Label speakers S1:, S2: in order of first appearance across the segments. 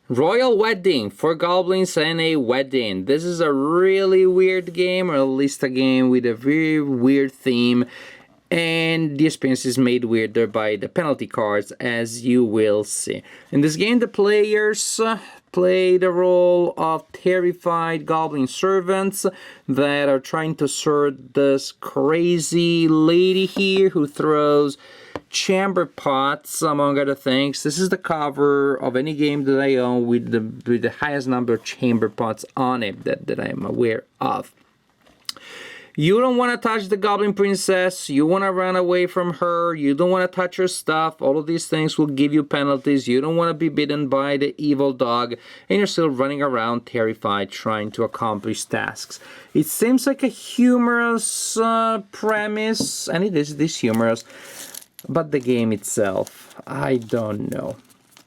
S1: Royal Wedding, 4 goblins and a wedding. This is a really weird game, or at least a game with a very weird theme. And the experience is made weirder by the penalty cards, as you will see. In this game, the players play the role of terrified goblin servants that are trying to serve this crazy lady here who throws chamber pots, among other things. This is the cover of any game that I own with the highest number of chamber pots on it that I am aware of. You don't want to touch the Goblin Princess. You want to run away from her. You don't want to touch her stuff. All of these things will give you penalties. You don't want to be bitten by the evil dog. And you're still running around terrified trying to accomplish tasks. It seems like a humorous premise. And it is humorous. But the game itself, I don't know.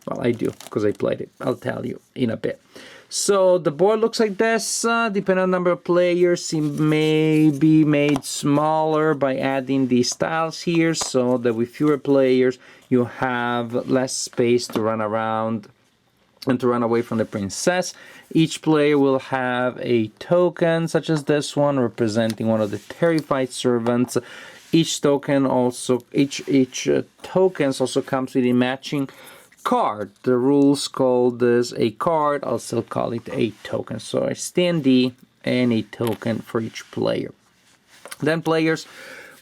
S1: Well, I do, because I played it. I'll tell you in a bit. So the board looks like this. Depending on the number of players, it may be made smaller by adding these tiles here, so that with fewer players, you have less space to run around and to run away from the princess. Each player will have a token, such as this one, representing one of the terrified servants. Each token also, tokens also comes with a matching card. The rules call this a card. I'll still call it a token. So a standee and a token for each player. Then players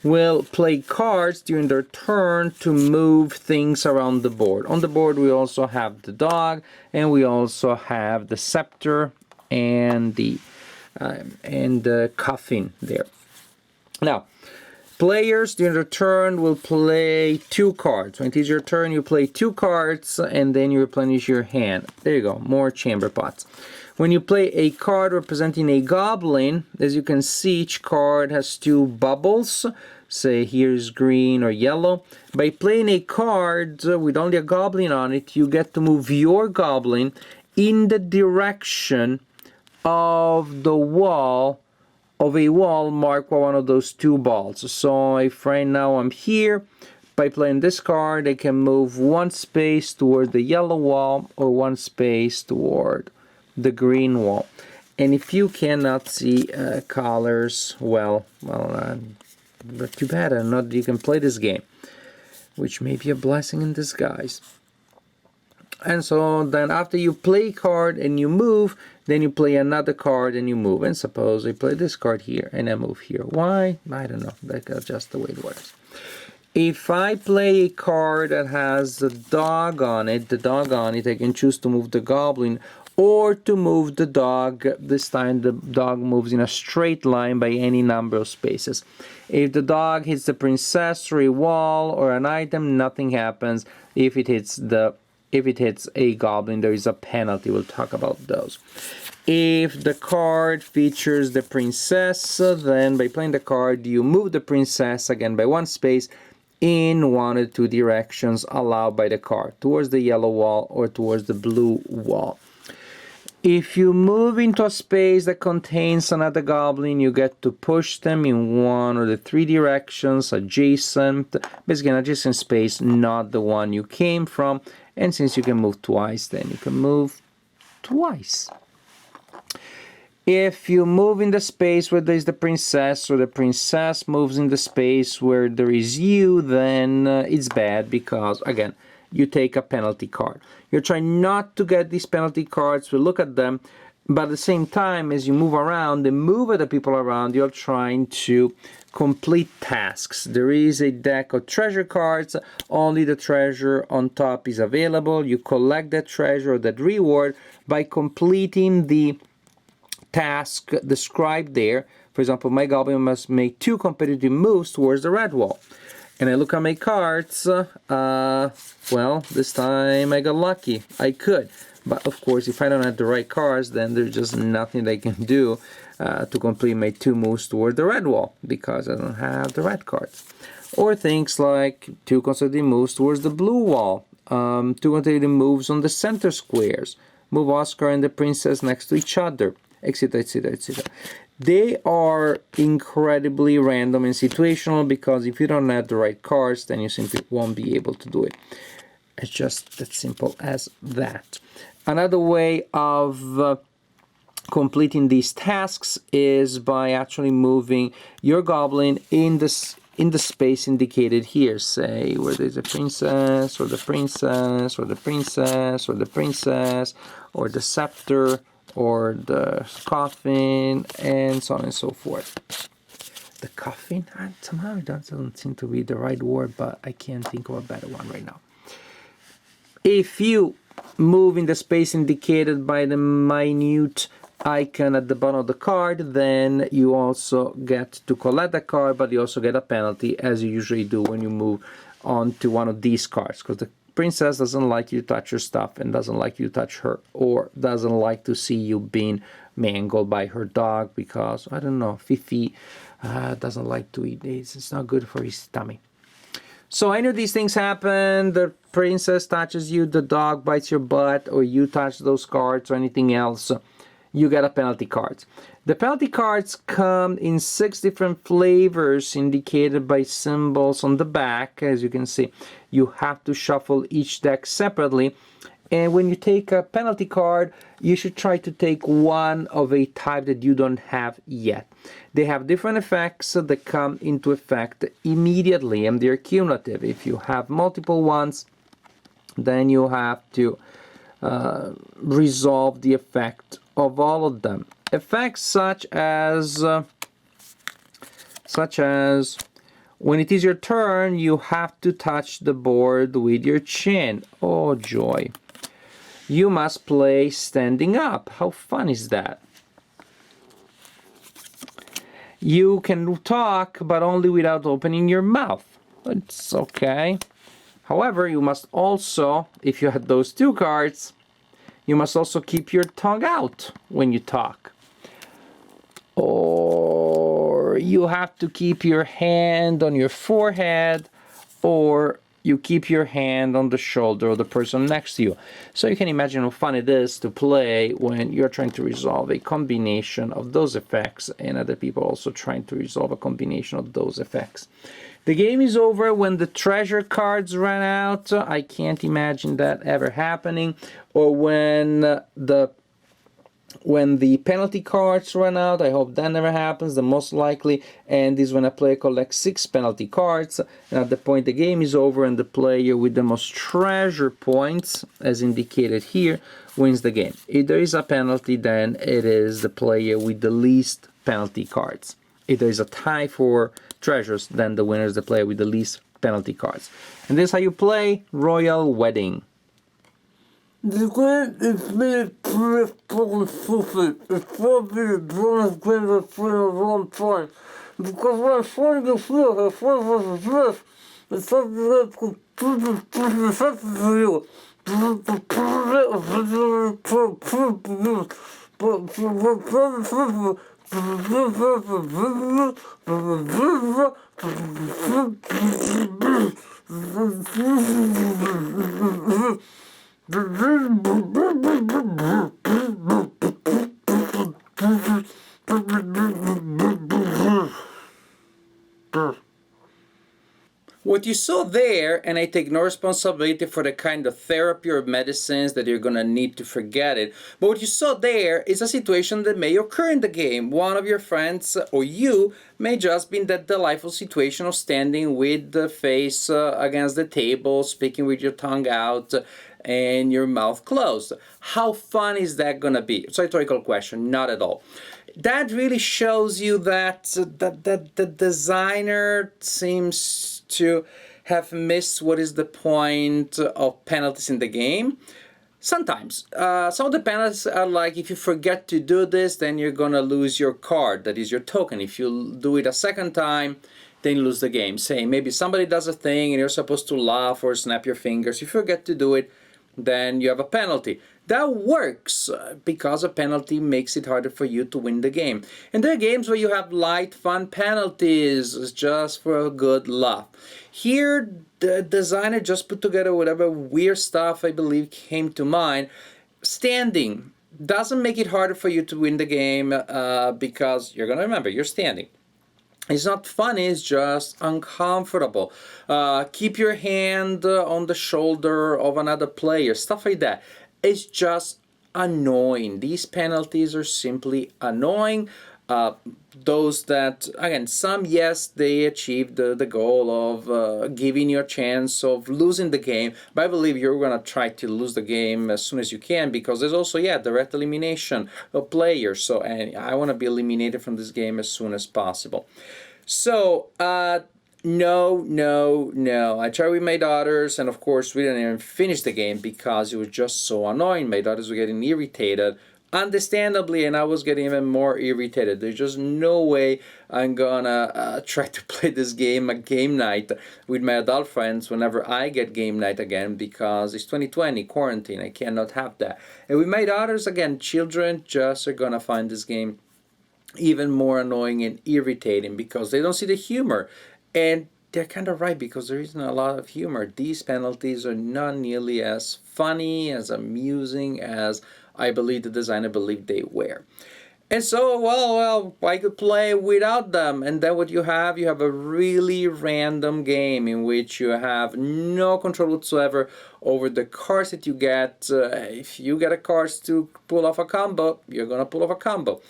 S1: will play cards during their turn to move things around the board. On the board we also have the dog, and we also have the scepter and the coffin there. Now, players during their turn will play 2 cards. When it is your turn, you play 2 cards and then you replenish your hand. There you go, more chamber pots. When you play a card representing a goblin, as you can see, each card has 2 bubbles. Say here's green or yellow. By playing a card with only a goblin on it, you get to move your goblin in the direction of the wall, of a wall marked by one of those 2 balls. So if right now I'm here, by playing this card, I can move 1 space toward the yellow wall or 1 space toward the green wall. And if you cannot see colors, well, but too bad. I'm not. You can play this game, which may be a blessing in disguise. And so then after you play a card and you move, then you play another card and you move. And suppose I play this card here and I move here. Why? I don't know. That's just the way it works. If I play a card that has a dog on it, I can choose to move the goblin or to move the dog. This time the dog moves in a straight line by any number of spaces. If the dog hits the princess or a wall or an item, nothing happens. If it hits a goblin, there is a penalty. We'll talk about those. If the card features the princess, then by playing the card, you move the princess again by 1 space in 1 or 2 directions allowed by the card, towards the yellow wall or towards the blue wall. If you move into a space that contains another goblin, you get to push them in 1 or the 3 directions adjacent, basically an adjacent space, not the one you came from. And since you can move twice, then you can move twice. If you move in the space where there is the princess, or the princess moves in the space where there is you, then it's bad because, again, you take a penalty card. You're trying not to get these penalty cards, we look at them, but at the same time, as you move around and move other people around, you're trying to complete tasks. There is a deck of treasure cards. Only the treasure on top is available. You collect that treasure or that reward by completing the task described there. For example, my goblin must make 2 competitive moves towards the red wall. And I look at my cards. Well, this time I got lucky. I could. But of course, if I don't have the right cards, then there's just nothing I can do to complete my 2 moves toward the red wall, because I don't have the red cards. Or things like 2 consecutive moves towards the blue wall, 2 consecutive moves on the center squares, move Oscar and the princess next to each other, etc., etc., etc. They are incredibly random and situational, because if you don't have the right cards, then you simply won't be able to do it. It's just as simple as that. Another way of completing these tasks is by actually moving your goblin in the space indicated here. Say where there's a princess, or the princess, or the princess, or the princess, or the scepter, or the coffin, and so on and so forth. The coffin? Somehow it doesn't seem to be the right word, but I can't think of a better one right now. If you move in the space indicated by the minute icon at the bottom of the card, then you also get to collect the card, but you also get a penalty, as you usually do when you move on to one of these cards, because the princess doesn't like you to touch her stuff and doesn't like you to touch her, or doesn't like to see you being mangled by her dog, because, I don't know, Fifi doesn't like to eat this. It's not good for his stomach. So any of these things happen, the princess touches you, the dog bites your butt, or you touch those cards or anything else, you get a penalty card. The penalty cards come in 6 different flavors indicated by symbols on the back. As you can see, you have to shuffle each deck separately. And when you take a penalty card, you should try to take one of a type that you don't have yet. They have different effects that come into effect immediately, and they're cumulative. If you have multiple ones, then you have to resolve the effect of all of them. Effects such as when it is your turn, you have to touch the board with your chin. Oh joy. You must play standing up. How fun is that? You can talk, but only without opening your mouth. It's okay. However, you must also, if you had those 2 cards, you must also keep your tongue out when you talk. Or you have to keep your hand on your forehead, or you keep your hand on the shoulder of the person next to you. So you can imagine how fun it is to play when you're trying to resolve a combination of those effects, and other people also trying to resolve a combination of those effects. The game is over when the treasure cards run out. I can't imagine that ever happening. Or when the penalty cards run out. I hope that never happens. The most likely end is when a player collects 6 penalty cards, and at the point the game is over, and the player with the most treasure points, as indicated here, wins the game. If there is a penalty, then it is the player with the least penalty cards. If there is a tie for treasures, then the winner is the player with the least penalty cards. And this is how you play Royal Wedding.
S2: The game is made for stupid. It's probably the dumbest game I've played in a long time. Because when I'm trying to feel, I thought it was this. It's something that could prove the sentence to you.
S1: What you saw there, and I take no responsibility for the kind of therapy or medicines that you're going to need to forget it, but what you saw there is a situation that may occur in the game. One of your friends or you may just be in that delightful situation of standing with the face against the table, speaking with your tongue out and your mouth closed. How fun is that going to be? It's a rhetorical question, not at all. That really shows you that the designer seems to have missed what is the point of penalties in the game. Sometimes. Some of the penalties are like, if you forget to do this, then you're going to lose your card, that is your token. If you do it a second time, then you lose the game. Say, maybe somebody does a thing and you're supposed to laugh or snap your fingers. If you forget to do it, then you have a penalty. That works because a penalty makes it harder for you to win the game. And there are games where you have light, fun penalties just for a good laugh. Here, the designer just put together whatever weird stuff I believe came to mind. Standing doesn't make it harder for you to win the game because you're going to remember, you're standing. It's not funny, it's just uncomfortable. Keep your hand on the shoulder of another player, stuff like that. It's just annoying. These penalties are simply annoying. Those that, again, some, yes, they achieved the goal of giving you a chance of losing the game, but I believe you're going to try to lose the game as soon as you can, because there's also, yeah, direct elimination of players. So, and I want to be eliminated from this game as soon as possible. So, no. I tried with my daughters, and of course, we didn't even finish the game because it was just so annoying. My daughters were getting irritated, understandably, and I was getting even more irritated. There's just no way I'm gonna try to play this game at game night with my adult friends whenever I get game night again, because it's 2020, quarantine. I cannot have that. And with my daughters, again, children just are gonna find this game even more annoying and irritating because they don't see the humor. And they're kind of right, because there isn't a lot of humor. These penalties are not nearly as funny, as amusing as I believe the designer believed they were. And so, well, I could play without them. And then what you have a really random game in which you have no control whatsoever over the cards that you get. If you get a cards to pull off a combo, you're going to pull off a combo.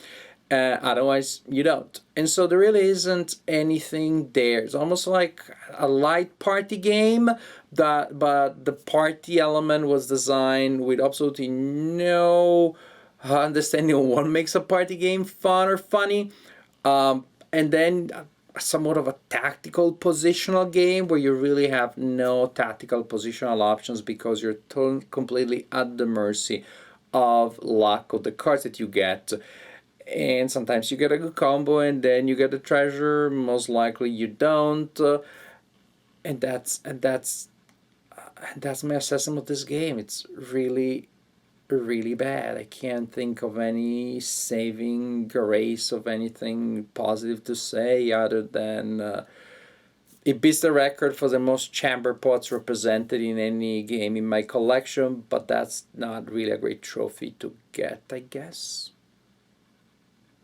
S1: Otherwise, you don't. And so there really isn't anything there. It's almost like a light party game, but the party element was designed with absolutely no understanding of what makes a party game fun or funny. And then somewhat of a tactical positional game where you really have no tactical positional options because you're completely at the mercy of luck of the cards that you get. And sometimes you get a good combo and then you get a treasure. Most likely you don't. And that's my assessment of this game. It's really bad. I can't think of any saving grace of anything positive to say other than it beats the record for the most chamber pots represented in any game in my collection, but that's not really a great trophy to get, I guess.